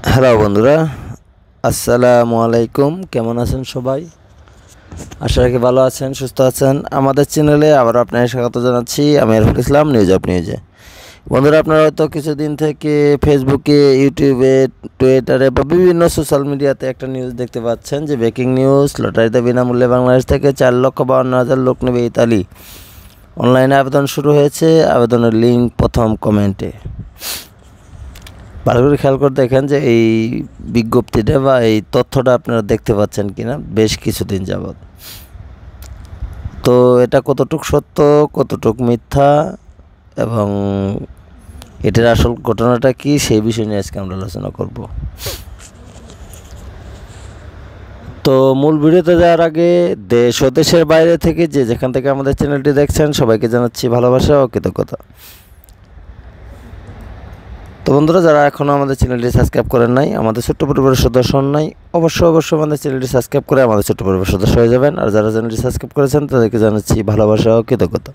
Hello বন্ধুরা, আসসালামু আলাইকুম। কেমন আছেন সবাই? আশা রাখি ভালো আছেন, সুস্থ আছেন। আমাদের চ্যানেলে আবার আপনাদের স্বাগত জানাচ্ছি। আমি আরফুল ইসলাম, নিউজ অফ নিউজে। বন্ধুরা, আপনারা হয়তো কিছুদিন থেকে ফেসবুকে, ইউটিউবে, টুইটারে বা বিভিন্ন সোশ্যাল মিডিয়াতে একটা নিউজ দেখতে পাচ্ছেন যে ব্রেকিং নিউজ, লটারিতে বিনামূল্যে বাংলাদেশ থেকে 4,52,000 লোক নেবে ইতালি। অনলাইনে আবেদন শুরু হয়েছে। আবেদনের লিঙ্ক প্রথম কমেন্টে। ভালো করে খেয়াল করে দেখেন যে এই বিজ্ঞপ্তিটা বা এই তথ্যটা আপনারা দেখতে পাচ্ছেন কিনা বেশ কিছুদিন যাবৎ। তো এটা কতটুকু সত্য, কতটুকু মিথ্যা এবং এটার আসল ঘটনাটা কি, সেই বিষয় নিয়ে আজকে আমরা আলোচনা করব। তো মূল ভিডিওতে যাওয়ার আগে দেশ ও দেশের বাইরে থেকে যেখান থেকে আমাদের চ্যানেলটি দেখছেন সবাইকে জানাচ্ছি ভালোবাসা ও কৃতজ্ঞতা। তো বন্ধুরা, যারা এখনও আমাদের চ্যানেলটি সাবস্ক্রাইব করেন নাই, আমাদের ছোট্ট পরিবারের সদস্য হন নাই, অবশ্যই আমাদের চ্যানেলটি সাবস্ক্রাইব করে আমাদের ছোট্ট পরিবারের সদস্য হয়ে যাবেন। আর যারা চ্যানেলটি সাবস্ক্রাইব করেছেন তাদেরকে জানাচ্ছি ভালোবাসা ও কৃতজ্ঞতা।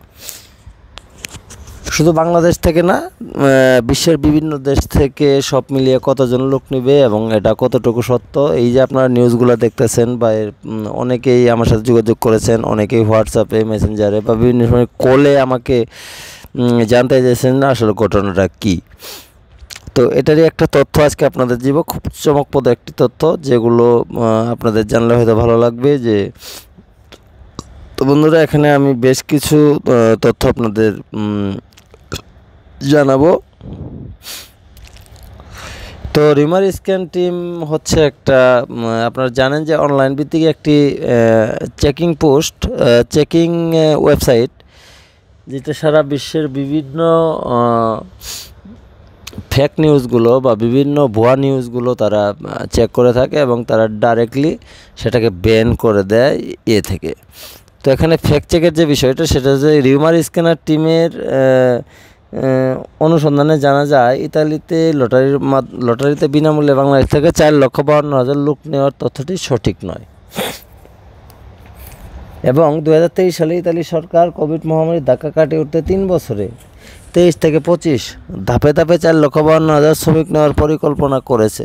শুধু বাংলাদেশ থেকে না, বিশ্বের বিভিন্ন দেশ থেকে সব মিলিয়ে কতজন লোক নেবে এবং এটা কতটুকু সত্য, এই যে আপনারা নিউজগুলো দেখতেছেন বা অনেকেই আমার সাথে যোগাযোগ করেছেন, অনেকেই হোয়াটসঅ্যাপে, মেসেঞ্জারে বা বিভিন্ন সময় কলে আমাকে জানতে চাইছেন না আসলে ঘটনাটা কী। তো এটারই একটা তথ্য আজকে আপনাদের দিব, খুব চমকপ্রদ একটি তথ্য, যেগুলো আপনাদের জানলে হয়তো ভালো লাগবে। তো বন্ধুরা, এখানে আমি বেশ কিছু তথ্য আপনাদের জানাবো। তো রিমার স্ক্যান টিম হচ্ছে একটা, আপনারা জানেন যে অনলাইন ভিত্তিক একটি চেকিং ওয়েবসাইট, যেটা সারা বিশ্বের বিভিন্ন ফেক নিউজগুলো বা বিভিন্ন ভুয়া নিউজগুলো তারা চেক করে থাকে এবং তারা ডাইরেক্টলি সেটাকে ব্যান করে দেয় থেকে। তো এখানে ফেক চেকের যে বিষয়টা, সেটা যে রিউমার স্ক্যানার টিমের অনুসন্ধানে জানা যায় ইতালিতে লটারিতে বিনামূল্যে বাংলাদেশ থেকে 4,52,000 লোক নেওয়ার তথ্যটি সঠিক নয়। এবং 2023 সালে ইতালি সরকার কোভিড মহামারীর ধাক্কা কাটিয়ে উঠতে 3 বছরে 23 থেকে 25 ধাপে ধাপে 4,52,000 শ্রমিক নেওয়ার পরিকল্পনা করেছে।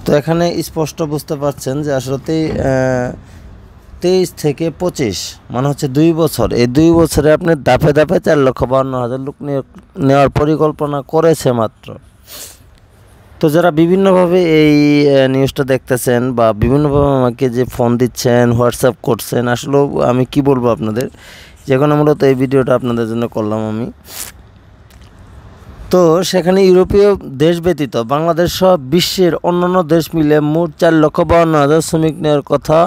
তো এখানে স্পষ্ট বুঝতে পারছেন যে আসলে 23 থেকে 25 মানে হচ্ছে 2 বছর। এই 2 বছরে আপনি ধাপে ধাপে 4,52,000 লোক নেওয়ার পরিকল্পনা করেছে মাত্র। তো যারা বিভিন্নভাবে এই নিউজটা দেখতেছেন বা বিভিন্নভাবে আমাকে যে ফোন দিচ্ছেন, হোয়াটসঅ্যাপ করছেন, আসলে আমি কি বলবো আপনাদের, যেখানে মূলত এই ভিডিওটা আপনাদের জন্য করলাম আমি। তো সেখানে ইউরোপীয় দেশ ব্যতীত বাংলাদেশ সহ বিশ্বের অন্যান্য দেশ মিলে মোট 4,52,000 শ্রমিক নেওয়ার কথা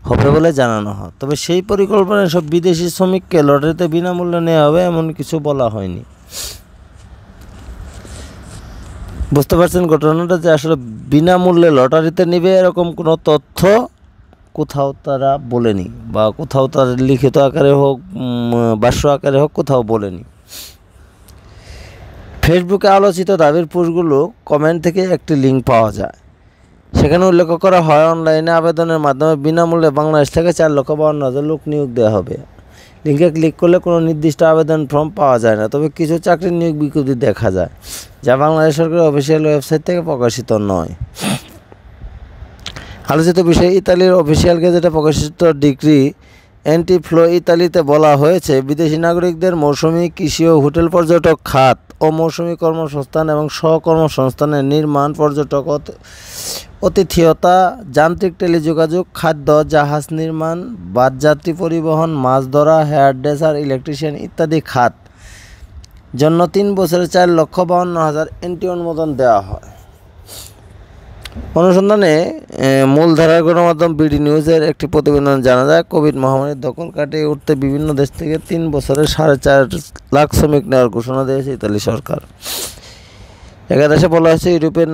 হবে বলে জানানো হয়। তবে সেই পরিকল্পনায় সব বিদেশি শ্রমিককে লটারিতে বিনামূল্যে নেওয়া হবে এমন কিছু বলা হয়নি। বুঝতে পারছেন ঘটনাটা, যে আসলে বিনামূল্যে লটারিতে নেবে এরকম কোনো তথ্য কোথাও তারা বলেনি, বা কোথাও তার লিখিত আকারে হোক, ভাষ্য আকারে হোক, কোথাও বলেনি। ফেসবুকে আলোচিত দাবির পোস্টগুলো কমেন্ট থেকে একটি লিঙ্ক পাওয়া যায়। সেখানে উল্লেখ করা হয় অনলাইনে আবেদনের মাধ্যমে বিনামূল্যে বাংলাদেশ থেকে 4,52,000 লোক নিয়োগ দেওয়া হবে। লিঙ্কে ক্লিক করলে কোনো নির্দিষ্ট আবেদন ফর্ম পাওয়া যায় না, তবে কিছু চাকরির নিয়োগ বিজ্ঞপ্তি দেখা যায়, যা বাংলাদেশ সরকারের অফিসিয়াল ওয়েবসাইট থেকে প্রকাশিত নয়। আলোচিত বিষয়ে ইতালির অফিসিয়াল গেজেটে প্রকাশিত ডিক্রি অ্যান্টিফ্লো ইতালিতে বলা হয়েছে, বিদেশি নাগরিকদের মৌসুমি কৃষি ও হোটেল পর্যটক খাত ও মৌসুমি কর্মসংস্থান এবং সহকর্মসংস্থানের নির্মাণ, পর্যটক, অতিথিয়তা, যান্ত্রিক টেলিযোগাযোগ, খাদ্য, জাহাজ নির্মাণ, বাসযাত্রী পরিবহন, মাছ ধরা, হেয়ার ড্রেসার, ইলেকট্রিশিয়ান ইত্যাদি খাত জন্য 3 বছরে 4,52,000 এন্ট্রি অনুমোদন দেওয়া হয়। অনুসন্ধানে মূলধারার গণমাধ্যম বিডি নিউজের একটি প্রতিবেদন জানা যায়, কোভিড মহামারীর দখল কাটিয়ে উঠতে বিভিন্ন দেশ থেকে 3 বছরে 4.5 লাখ শ্রমিক নেওয়ার ঘোষণা দিয়েছে ইতালি সরকার। একাদেশে বলা হয়েছে ইউরোপের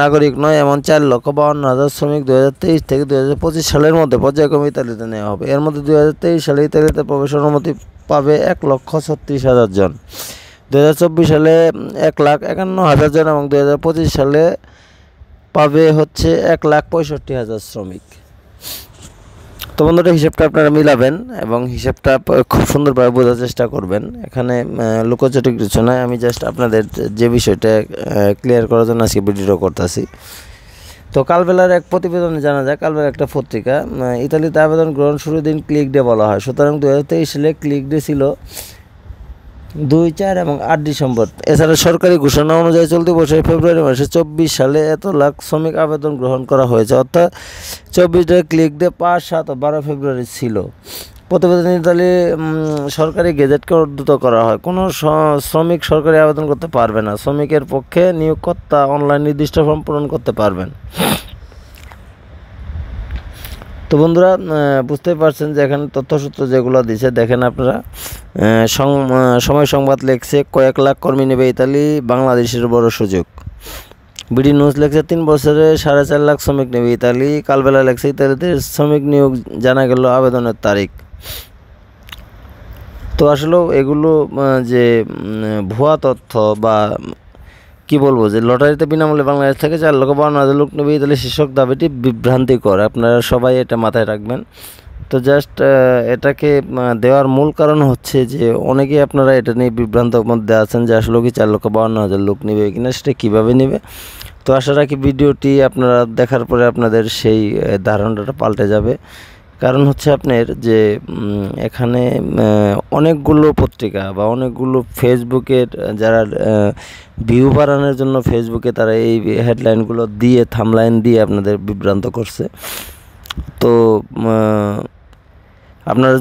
নাগরিক নয় এমন 4,52,000 শ্রমিক 2023 থেকে 2025 সালের মধ্যে পর্যায়ক্রমে ইতালিতে নেওয়া হবে। এর মধ্যে 2023 সালে ইতালিতে প্রবেশের অনুমতি পাবে 1,36,000 জন, 2024 সালে 1,51,000 জন এবং 2025 সালে পাবে হচ্ছে 1,65,000 শ্রমিক। তো বন্ধুরা হিসাবটা আপনারা মিলাবেন এবং হিসাবটা খুব সুন্দরভাবে বোঝার চেষ্টা করবেন। এখানে লুকোচুরি কিছু নয়, আমি জাস্ট আপনাদের যে বিষয়টা ক্লিয়ার করার জন্য আজকে ভিডিওটা করতেছি। তো কালবেলার এক প্রতিবেদনে জানা যায়, কালবেলা একটা পত্রিকা, ইতালিতে আবেদন গ্রহণ শুরুর দিন ক্লিক ডে বলা হয়। সুতরাং 2023 সালে ক্লিক ডে ছিল 2, 4 এবং 8 ডিসেম্বর। এছাড়া সরকারি ঘোষণা অনুযায়ী চলতি বছরের ফেব্রুয়ারি মাসে 24 সালে এত লাখ শ্রমিক আবেদন গ্রহণ করা হয়েছে, অর্থাৎ 24 ক্লিক ডে 5, 7 ও 12 ফেব্রুয়ারি ছিল। প্রতিবেদনে ইতালি সরকারি গেজেটকে উদ্ধৃত করা হয়, কোনো শ্রমিক সরকারি আবেদন করতে পারবে না। শ্রমিকের পক্ষে নিয়োগকর্তা অনলাইন নির্দিষ্ট ফর্ম পূরণ করতে পারবেন। তো বন্ধুরা বুঝতেই পারছেন যে এখানে তথ্যসূত্র যেগুলো দিয়েছে দেখেন আপনারা। সময় সংবাদ লেখছে কয়েক লাখ কর্মী নেবে ইতালি, বাংলাদেশের বড় সুযোগ। বিডি নিউজ লেখছে 3 বছরে 4.5 লাখ শ্রমিক নেবে ইতালি। কালবেলা লেখছে ইতালিতে শ্রমিক নিয়োগ জানা গেল আবেদনের তারিখ। তো আসলেও এগুলো যে ভুয়া তথ্য বা কি বলবো, যে লটারিতে বিনামূল্যে বাংলাদেশ থেকে 4,52,000 লোক নেবে ইতালি শীর্ষক দাবিটি বিভ্রান্তিকর, আপনারা সবাই এটা মাথায় রাখবেন। তো জাস্ট এটাকে দেওয়ার মূল কারণ হচ্ছে যে অনেকেই আপনারা এটা নিয়ে বিভ্রান্তর মধ্যে আছেন যে আসলে কি 4,52,000 লোক নেবে কিনা, সেটা কীভাবে নেবে। তো আশা রাখি ভিডিওটি আপনারা দেখার পরে আপনাদের সেই ধারণাটা পাল্টে যাবে। কারণ হচ্ছে আপনার যে এখানে অনেকগুলো পত্রিকা বা অনেকগুলো ফেসবুকের যারা ভিউ বাড়ানোর জন্য ফেসবুকে তারা এই হেডলাইনগুলো দিয়ে থামলাইন দিয়ে আপনাদের বিভ্রান্ত করছে। তো আপনারা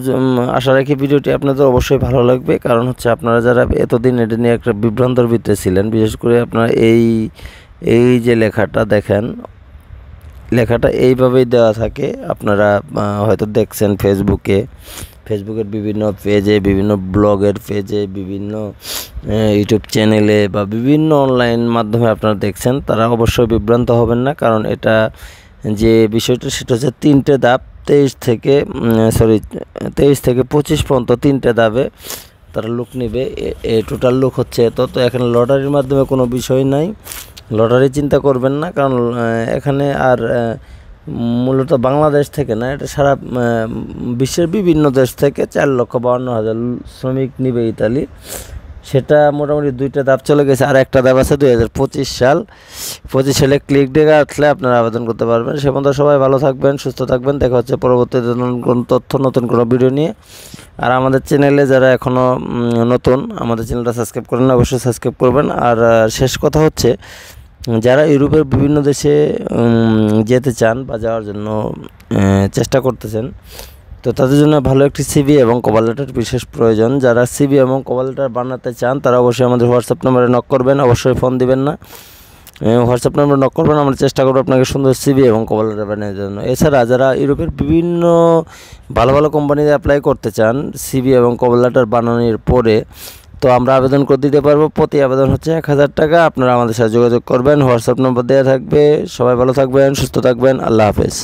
আশা রাখি ভিডিওটি আপনাদের অবশ্যই ভালো লাগবে, কারণ হচ্ছে আপনারা যারা এতদিন এটা নিয়ে একটা বিভ্রান্তর ভিতরে ছিলেন, বিশেষ করে আপনারা এই যে লেখাটা দেখেন, লেখাটা এইভাবেই দেওয়া থাকে। আপনারা হয়তো দেখছেন ফেসবুকের বিভিন্ন পেজে, বিভিন্ন ব্লগের পেজে, বিভিন্ন ইউটিউব চ্যানেলে বা বিভিন্ন অনলাইন মাধ্যমে আপনারা দেখছেন, তারা অবশ্যই বিভ্রান্ত হবেন না। কারণ এটা যে বিষয়টা সেটা হচ্ছে 3টে ধাপ, 23 থেকে 25 পর্যন্ত 3টে ধাপে তারা লোক নেবে। টোটাল লোক হচ্ছে এত। তো এখানে লটারির মাধ্যমে কোনো বিষয় নাই, লটারি চিন্তা করবেন না। কারণ এখানে আর মূলত বাংলাদেশ থেকে না, এটা সারা বিশ্বের বিভিন্ন দেশ থেকে 4,52,000 শ্রমিক নেবে ইতালি। সেটা মোটামুটি 2টা ধাপ চলে গেছে, আর একটা ধাপ আছে 2025 সালে ক্লিক ডে আসলে আপনারা আবেদন করতে পারবেন। সে পর্যন্ত সবাই ভালো থাকবেন, সুস্থ থাকবেন। দেখা হচ্ছে পরবর্তীতে নতুন তথ্য, নতুন কোনো ভিডিও নিয়ে। আর আমাদের চ্যানেলে যারা এখনও নতুন, আমাদের চ্যানেলটা সাবস্ক্রাইব করেন, অবশ্যই সাবস্ক্রাইব করবেন। আর শেষ কথা হচ্ছে, যারা ইউরোপের বিভিন্ন দেশে যেতে চান বা যাওয়ার জন্য চেষ্টা করতেছেন, তো তাদের জন্য ভালো একটি সিভি এবং কভার লেটার বিশেষ প্রয়োজন। যারা সিভি এবং কভার লেটার বানাতে চান তারা অবশ্যই আমাদের হোয়াটসঅ্যাপ নম্বরে নক করবেন, অবশ্যই ফোন দিবেন না। হোয়াটসঅ্যাপ নম্বরে নক করবেন, আমরা চেষ্টা করবো আপনাকে সুন্দর সিভি এবং কভার লেটার বানানোর জন্য। এছাড়া যারা ইউরোপের বিভিন্ন ভালো ভালো কোম্পানিতে অ্যাপ্লাই করতে চান সিভি এবং কভার লেটার বানানোর পরে, তো আমরা আবেদন করে দিতে পারবো। প্রতি আবেদন হচ্ছে 1,000 টাকা। আপনারা আমাদের সাথে যোগাযোগ করবেন, হোয়াটসঅ্যাপ নম্বর দেওয়া থাকবে। সবাই ভালো থাকবেন, সুস্থ থাকবেন, আল্লাহ হাফেজ।